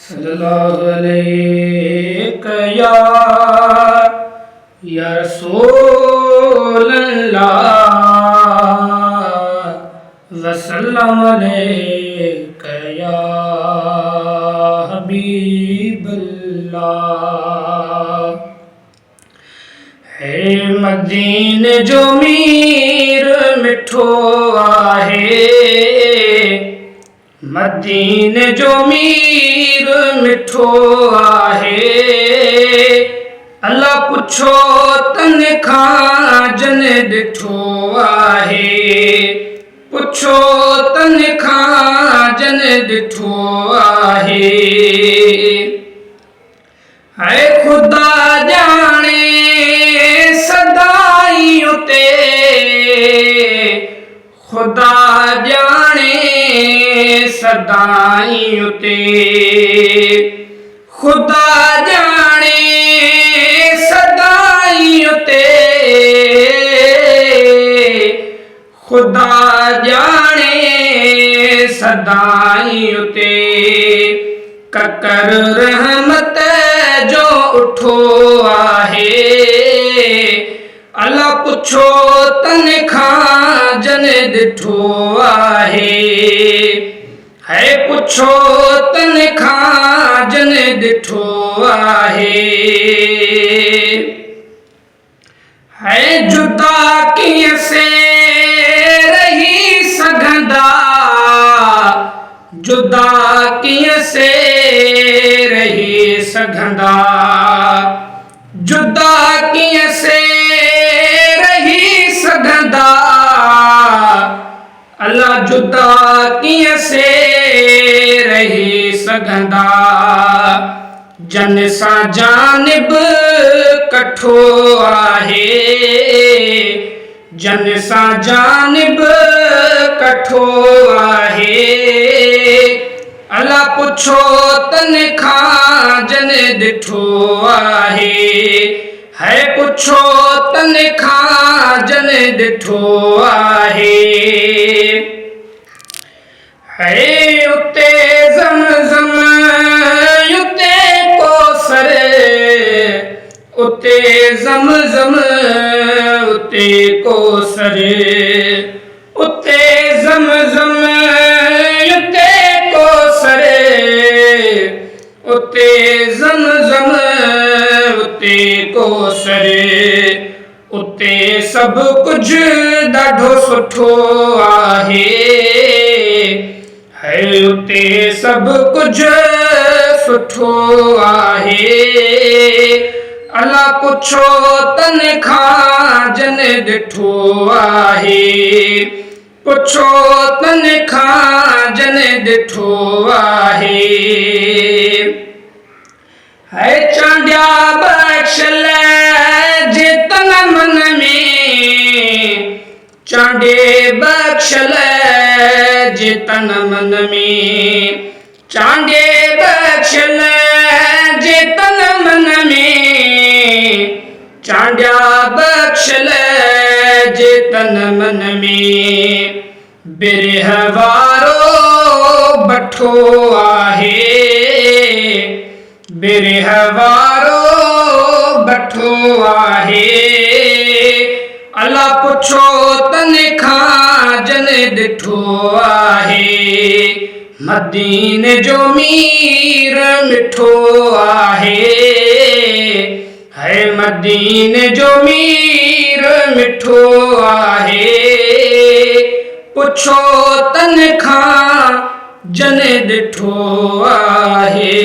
सल्लल्लाहु अलैहि या रसूल अल्लाह वसल्लम अलैका या हबीब अल्लाह। है मदीने जो मीर मिठो आहे, मदीने जो मीर मिठो आहे। अल्लाह पुछो तन खां जन ॾिठो आहे, पुछो तन खां जन ॾिठो आहे। है खुदा जाने सदाई उते, खुदा जाने सदाई उते, खुदा जाने सदाई उते, खुदा जाने सदाई उते। ककर रहमत जो उठो आहे, अल्लाह पुछो तन खां जन ॾिठो आहे। है पुछो तन खां जन ॾिठो आहे। है जुदा कीअं से रही सघंदा, जुदा कीअं से रही सघंदा, जुदा कीअं से रही सघंदा। अल्लाह जुदा कीअं से रही सघंदा। जन सां जानिब कठो आहे, जन सां जानिब कठो आहे। अल्लाह पुछो तन खां जन ॾिठो आहे। है पुछो तन खां जन ॾिठो आहे। है उते ज़मज़म उते कौसर, उते ज़मज़म उते कौसर, उते ज़मज़म उते कौसर, उते ज़मज़म उते कौसर। उते सभु कुझु ॾाढो सुठो आहे। है उते सभु कुझु सुठो आहे। अल्लाह पुछो तन खां जन ॾिठो आहे, पुछो तन खां जन ॾिठो आहे। है चांडिया बख्शल जे तन मन में, चांडे बख्शल जे तन मन में, चांडे बख्शल जे तन मन में, चांडिया बख्शल जे तन मन में। बिरह वारो बठो आहे, बिरह वारो बठो आहे। अल्लाह पुछो तन खां जन ॾिठो आहे। मदीने जो मीर मिठो आहे, है मदीने जो मीर मिठो आहे। पुछो तन खां जन ॾिठो आहे।